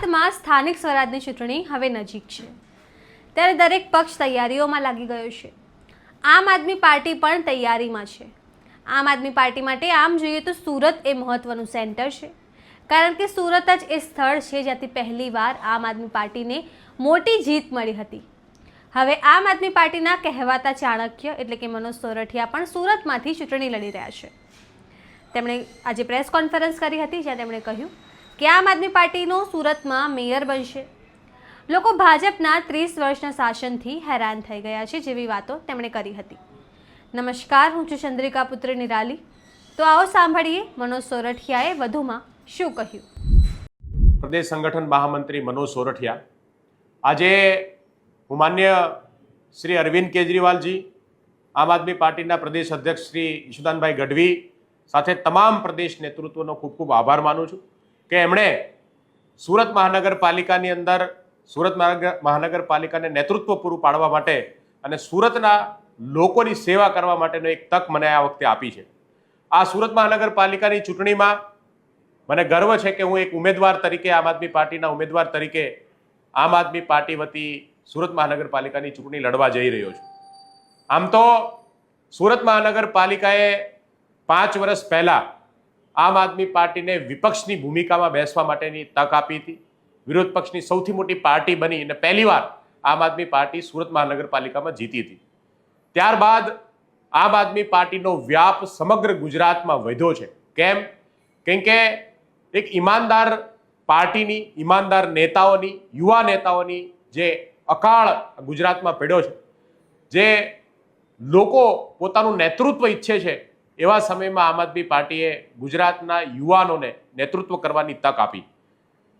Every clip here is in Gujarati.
ગુજરાતમાં સ્થાનિક સ્વરાજની ચૂંટણી હવે નજીક છે, ત્યારે દરેક પક્ષ તૈયારીઓમાં લાગી ગયો છે. આમ આદમી પાર્ટી પણ તૈયારીમાં છે. આમ આદમી પાર્ટી માટે આમ જોઈએ તો સુરત એ મહત્વનું સેન્ટર છે, કારણ કે સુરત જ એ સ્થળ છે જ્યાંથી પહેલીવાર આમ આદમી પાર્ટીને મોટી જીત મળી હતી. હવે આમ આદમી પાર્ટીના કહેવાતા ચાણક્ય એટલે કે મનોજ સોરઠિયા પણ સુરતમાંથી ચૂંટણી લડી રહ્યા છે. તેમણે આજે પ્રેસ કોન્ફરન્સ કરી હતી, જ્યાં તેમણે કહ્યું કે આમ આદમી પાર્ટીનો સુરતમાં મેયર બનશે. લોકો ભાજપના 30 વર્ષના શાસનથી હેરાન થઈ ગયા છે જેવી વાતો તેમણે કરી હતી. નમસ્કાર, હું છું ચંદ્રિકા પુત્ર નિરાલી. તો આવો સાંભળીએ મનોજ સોરઠિયાએ વધુમાં શું કહ્યું. પ્રદેશ સંગઠન મહામંત્રી મનોજ સોરઠિયા આજે હું માન્ય શ્રી અરવિંદ કેજરીવાલજી, આમ આદમી પાર્ટીના પ્રદેશ અધ્યક્ષ શ્રી ઈશુદાનભાઈ ગઢવી સાથે તમામ પ્રદેશ નેતૃત્વનો ખૂબ ખૂબ આભાર માનું છું કે એમણે સુરત મહાનગરપાલિકાની અંદર સુરત મહાનગરપાલિકાને નેતૃત્વ પૂરું પાડવા માટે અને સુરતના લોકોની સેવા કરવા માટેનો એક તક મને આ વખતે આપી છે. આ સુરત મહાનગરપાલિકાની ચૂંટણીમાં મને ગર્વ છે કે હું એક ઉમેદવાર તરીકે, આમ આદમી પાર્ટીના ઉમેદવાર તરીકે આમ આદમી પાર્ટી વતી સુરત મહાનગરપાલિકાની ચૂંટણી લડવા જઈ રહ્યો છું. આમ તો સુરત મહાનગરપાલિકાએ 5 વર્ષ પહેલા આમ આદમી પાર્ટીને વિપક્ષની ભૂમિકામાં બેસવા માટેની તક આપી હતી. વિરોધ પક્ષની સૌથી મોટી પાર્ટી બની અને પહેલીવાર આમ આદમી પાર્ટી સુરત મહાનગરપાલિકામાં જીતી હતી. ત્યારબાદ આમ આદમી પાર્ટીનો વ્યાપ સમગ્ર ગુજરાતમાં વધ્યો છે. કેમ? કેમ કે એક ઈમાનદાર પાર્ટીની, ઈમાનદાર નેતાઓની, યુવા નેતાઓની જે અકાળ ગુજરાતમાં પડ્યો છે, જે લોકો પોતાનું નેતૃત્વ ઈચ્છે છે, એવા સમયમાં આમ આદમી પાર્ટીએ ગુજરાતના યુવાનોને નેતૃત્વ કરવાની તક આપી.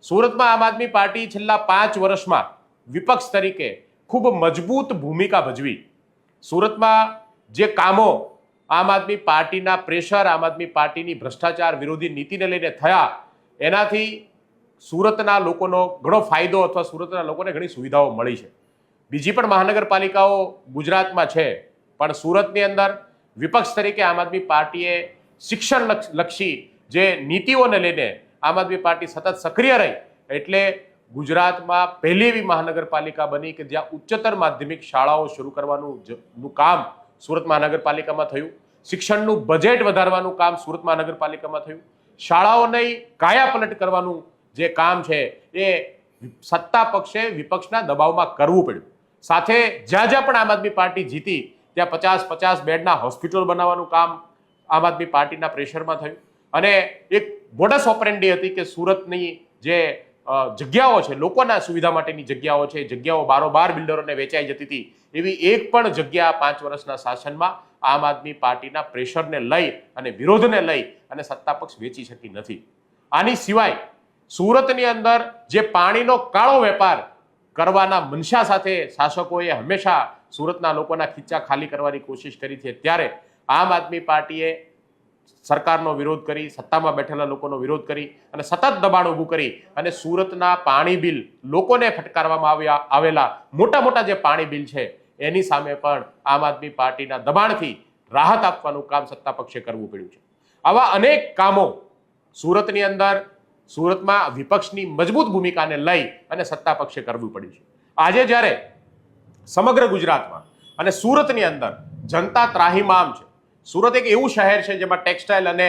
સુરતમાં આમ આદમી પાર્ટી છેલ્લા 5 વર્ષમાં વિપક્ષ તરીકે ખૂબ મજબૂત ભૂમિકા ભજવી. સુરતમાં જે કામો આમ આદમી પાર્ટીના પ્રેશર, આમ આદમી પાર્ટીની ભ્રષ્ટાચાર વિરોધી નીતિને લઈને થયા, એનાથી સુરતના લોકોનો ઘણો ફાયદો અથવા સુરતના લોકોને ઘણી સુવિધાઓ મળી છે. બીજી પણ મહાનગરપાલિકાઓ ગુજરાતમાં છે, પણ સુરતની અંદર વિપક્ષ તરીકે આમ આદમી પાર્ટીએ શિક્ષણ લક્ષી જે નીતિઓને લઈને આમ આદમી પાર્ટી સતત સક્રિય રહી, એટલે ગુજરાતમાં પહેલી એવી મહાનગરપાલિકા બની કે જ્યાં ઉચ્ચતર માધ્યમિક શાળાઓ શરૂ કરવાનું કામ સુરત મહાનગરપાલિકામાં થયું. શિક્ષણનું બજેટ વધારવાનું કામ સુરત મહાનગરપાલિકામાં થયું. શાળાઓની કાયાપલટ કરવાનું જે કામ છે એ સત્તા પક્ષે વિપક્ષના દબાવમાં કરવું પડ્યું. સાથે જ્યાં જ્યાં પણ આમ આદમી પાર્ટી જીતી ત્યાં 50 બેડના હોસ્પિટલ બનાવવાનું કામ આમ આદમી પાર્ટીના પ્રેશરમાં થયું. અને એક મોડસ ઓપરેન્ડી હતી કે સુરતની જે જગ્યાઓ છે, લોકોના સુવિધા માટેની જગ્યાઓ છે, જગ્યાઓ બારોબાર બિલ્ડરોને વેચાઈ જતી હતી. એવી એક પણ જગ્યા 5 વર્ષના શાસનમાં આમ આદમી પાર્ટીના પ્રેશરને લઈ અને વિરોધને લઈ અને સત્તા પક્ષ વેચી શકી નથી. આની સિવાય સુરતની અંદર જે પાણીનો કાળો વેપાર કરવાના મનસા સાથે શાસકોએ હંમેશા સુરતના લોકોના ખીચા ખાલી કરવાની કોશિશ કરી છે, ત્યારે આમ આદમી પાર્ટીએ સરકારનો વિરોધ કરી, સત્તામાં બેઠેલા લોકોનો વિરોધ કરી અને સતત દબાણ ઊભું કરી અને સુરતના પાણી બિલ, લોકોને ફટકારવામાં આવેલા મોટા મોટા જે પાણી બિલ છે એની સામે પણ આમ આદમી પાર્ટીના દબાણથી રાહત આપવાનું કામ સત્તા પક્ષે કરવું પડ્યું છે. આવા અનેક કામો સુરતની અંદર, સુરતમાં વિપક્ષની મજબૂત ભૂમિકાને લઈ અને સત્તા પક્ષે કરવું પડ્યું છે. આજે જ્યારે સમગ્ર ગુજરાતમાં અને સુરતની અંદર જનતા ત્રાહિમામ છે. સુરત એક એવું શહેર છે જેમાં ટેક્સટાઇલ અને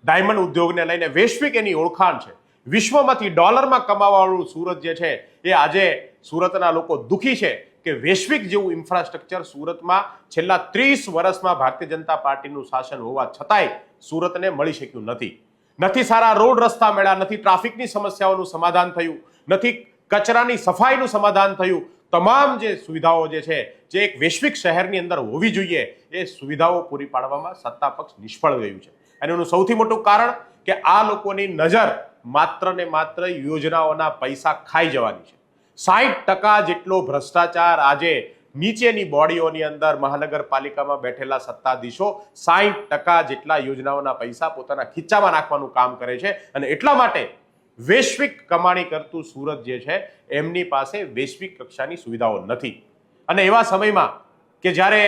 ડાયમંડ ઉદ્યોગને લઈને વૈશ્વિક એની ઓળખાણ છે. વિશ્વમાંથી ડોલરમાં કમાવાવાળું સુરત જે છે એ આજે સુરતના લોકો દુઃખી છે કે વૈશ્વિક જેવું ઇન્ફ્રાસ્ટ્રક્ચર સુરતમાં છેલ્લા 30 વર્ષમાં ભારતીય જનતા પાર્ટીનું શાસન હોવા છતાંય સુરતને મળી શક્યું નથી. નથી સારા રોડ રસ્તા મળ્યા, નથી ટ્રાફિકની સમસ્યાઓનું સમાધાન થયું, નથી કચરાની સફાઈનું સમાધાન થયું. તમામ જે સુવિધાઓ જે છે, જે એક વૈશ્વિક શહેરની અંદર હોવી જોઈએ, એ સુવિધાઓ પૂરી પાડવામાં સત્તા પક્ષ નિષ્ફળ ગયું છે. અને એનું સૌથી મોટું કારણ કે આ લોકોની નજર માત્ર ને માત્ર યોજનાઓના પૈસા ખાઈ જવાની છે. 60% જેટલો ભ્રષ્ટાચાર આજે નીચેની બોડીઓની અંદર મહાનગરપાલિકામાં બેઠેલા સત્તાધીશો 60% જેટલા યોજનાઓના પૈસા પોતાના ખીચામાં નાખવાનું કામ કરે છે. અને એટલા માટે વૈશ્વિક કમાણી કરતું સુરત જે છે એમની પાસે વૈશ્વિક કક્ષાની સુવિધાઓ નથી. અને એવા સમયમાં કે જ્યારે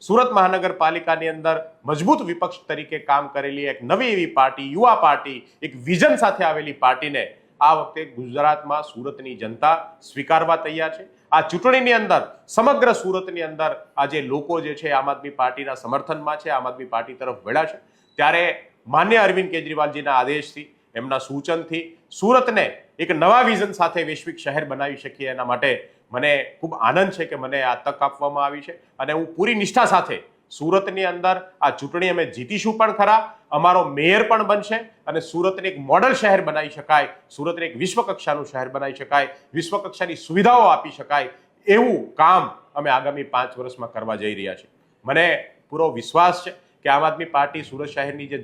સુરત મહાનગરપાલિકાની અંદર મજબૂત વિપક્ષ તરીકે કામ કરેલી એક નવી એવી પાર્ટી, યુવા પાર્ટી, એક વિઝન સાથે આવેલી પાર્ટીને આ વખતે ગુજરાતમાં સુરતની જનતા સ્વીકારવા તૈયાર છે. આ ચૂંટણીની અંદર સમગ્ર સુરતની અંદર આજે લોકો જે છે આમ આદમી પાર્ટીના સમર્થનમાં છે, આમ આદમી પાર્ટી તરફ વળ્યા છે. ત્યારે માન્ય અરવિંદ કેજરીવાલજીના આદેશથી, એમના સૂચનથી સુરતને એક નવા વિઝન સાથે વૈશ્વિક શહેર બનાવી શકીએ, એના માટે મને ખૂબ આનંદ છે કે મને આ તક આપવામાં આવી છે. અને હું પૂરી નિષ્ઠા સાથે સુરતની અંદર આ ચૂંટણી અમે જીતીશું પણ ખરા, અમારો મેયર પણ બનશે અને સુરતને એક મોડલ શહેર બનાવી શકાય, સુરતને એક વિશ્વ કક્ષાનું શહેર બનાવી શકાય, વિશ્વ કક્ષાની સુવિધાઓ આપી શકાય, એવું કામ અમે આગામી 5 વર્ષમાં કરવા જઈ રહ્યા છીએ. મને પૂરો વિશ્વાસ છે કે આમ આદમી પાર્ટી સુરત શહેરની જે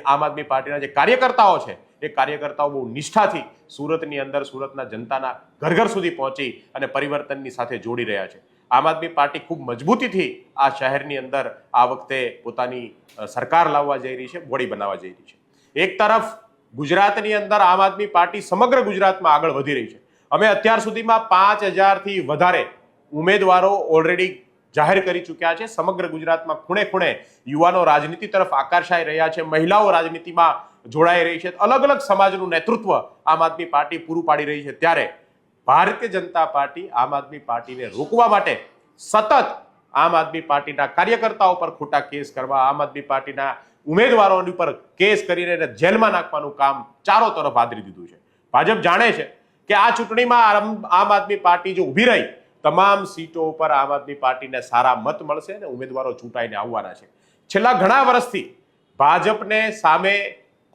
આમ આદમી પાર્ટીના જે કાર્યકર્તાઓ છે એ કાર્યકર્તાઓ બહુ નિષ્ઠાથી સુરતની અંદર સુરતના જનતાના ઘર ઘર સુધી પહોંચી અને પરિવર્તનની સાથે જોડી રહ્યા છે. આમ આદમી પાર્ટી ખૂબ મજબૂતીથી આ શહેરની અંદર આ વખતે પોતાની સરકાર લાવવા જઈ રહી છે, બોડી બનાવવા જઈ રહી છે. એક તરફ ગુજરાતની અંદર આમ આદમી પાર્ટી સમગ્ર ગુજરાતમાં આગળ વધી રહી છે. અમે અત્યાર સુધીમાં 5000થી વધારે ઉમેદવારો ઓલરેડી જાહેર કરી ચૂક્યા છે. સમગ્ર ગુજરાતમાં ખૂણે ખૂણે યુવાનો રાજનીતિ તરફ આકર્ષાઈ રહ્યા છે, મહિલાઓ રાજનીતિમાં જોડાઈ રહી છે, અલગ અલગ સમાજનું નેતૃત્વ આમ આદમી પાર્ટી પૂરું પાડી રહી છે. ત્યારે ભારતીય જનતા પાર્ટી આમ આદમી પાર્ટીને રોકવા માટે સતત આમ આદમી પાર્ટીના કાર્યકર્તાઓ પર ખોટા કેસ કરવા, આમ આદમી પાર્ટીના ઉમેદવારોની પર કેસ કરીને જેલમાં નાખવાનું કામ ચારો તરફ આદરી દીધું છે. ભાજપ જાણે છે કે આ ચૂંટણીમાં આમ આદમી પાર્ટી જો ઊભી રહી, તમામ સીટો ઉપર આમ આદમી પાર્ટીને સારા મત મળશે અને ઉમેદવારો ચૂંટાઈને આવવાના છે. છેલ્લા ઘણા વર્ષથી ભાજપને સામે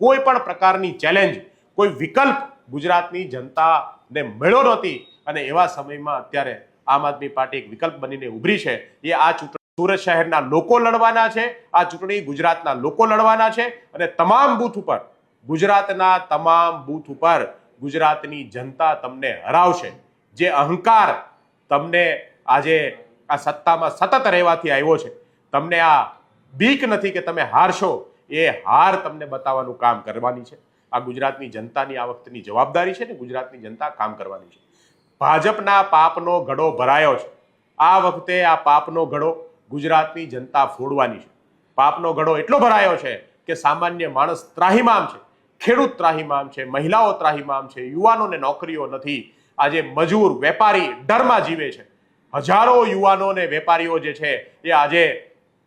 કોઈ પણ પ્રકારની ચેલેન્જ, કોઈ વિકલ્પ ગુજરાતની જનતાને મળ્યો નહોતી અને એવા સમયમાં અત્યારે આમ આદમી પાર્ટી એક વિકલ્પ બનીને ઉભરી છે. એ આ ચૂંટણી સુરત શહેરના લોકો લડવાના છે, આ ચૂંટણી ગુજરાતના લોકો લડવાના છે અને તમામ બૂથ ઉપર, ગુજરાતના તમામ બૂથ ઉપર ગુજરાતની જનતા તમને હરાવશે. જે અહંકાર તમને આજે આ સત્તામાં સતત રહેવાથી આવ્યો છે, તમને આ બીક નથી કે તમે હારશો, એ હાર તમને બતાવવાનું કામ કરવાની છે. આ ગુજરાતની જનતાની આ વખતની જવાબદારી છે ને ગુજરાતની જનતા કામ કરવાની છે. ભાજપના પાપનો ઘડો ભરાયો છે. આ વખતે આ પાપનો ઘડો ગુજરાતની જનતા ફોડવાની છે. પાપનો ઘડો એટલો ભરાયો છે કે સામાન્ય માણસ ત્રાહિમામ છે, ખેડૂત ત્રાહિમામ છે, મહિલાઓ ત્રાહિમામ છે, યુવાનોને નોકરીઓ નથી. આજે મજૂર, વેપારી ડરમાં જીવે છે. હજારો યુવાનો અને વેપારીઓ જે છે એ આજે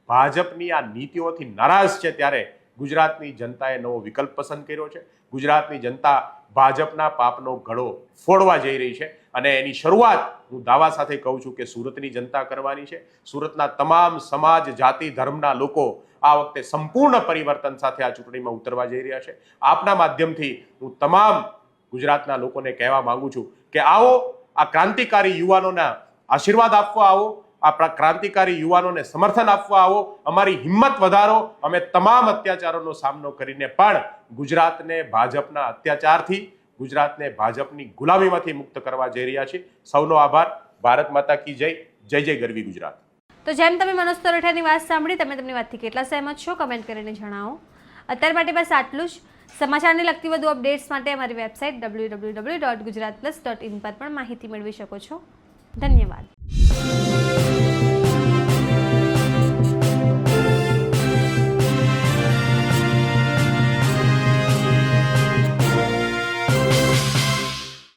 ભાજપની આ નીતિઓથી નારાજ છે. ત્યારે ગુજરાતની જનતાએ નવો વિકલ્પ પસંદ કર્યો છે. ગુજરાતની જનતા ભાજપના પાપનો ઘડો ફોડવા જઈ રહી છે અને એની શરૂઆત હું દાવા સાથે કહું છું કે સુરતની જનતા કરવાની છે. સુરતના તમામ સમાજ, જાતિ, ધર્મના લોકો આ વખતે સંપૂર્ણ પરિવર્તન સાથે આ ચૂંટણીમાં ઉતરવા જઈ રહ્યા છે. આપના માધ્યમથી હું તમામ ગુજરાતના લોકોને કહેવા માંગુ છું કે આવો, આ ક્રાંતિકારી યુવાનોના આશીર્વાદ આપવા આવો, આ ક્રાંતિકારી યુવાનોને સમર્થન આપવા આવો, અમારી હિંમત વધારો. અમે તમામ અત્યાચારોનો સામનો કરીને પણ ગુજરાતને ભાજપના અત્યાચારથી, ગુજરાતને ભાજપની ગુલામીમાંથી મુક્ત કરવા જઈ રહ્યા છીએ. સૌનો આભાર. ભારત માતા કી જય. જય જય ગરવી ગુજરાત. તો જેમ તમે મનોજ તોરઠિયાની વાત સાંભળી, તમે તેમની વાતથી કેટલા સહેમત છો કમેન્ટ કરીને જણાવો. અત્યાર માટે બસ આટલું જ. સમાચારને લગતી વધુ અપડેટ્સ માટે અમારી વેબસાઇટ www.gujaratplus.in પર પણ માહિતી મેળવી શકો છો. ધન્યવાદ.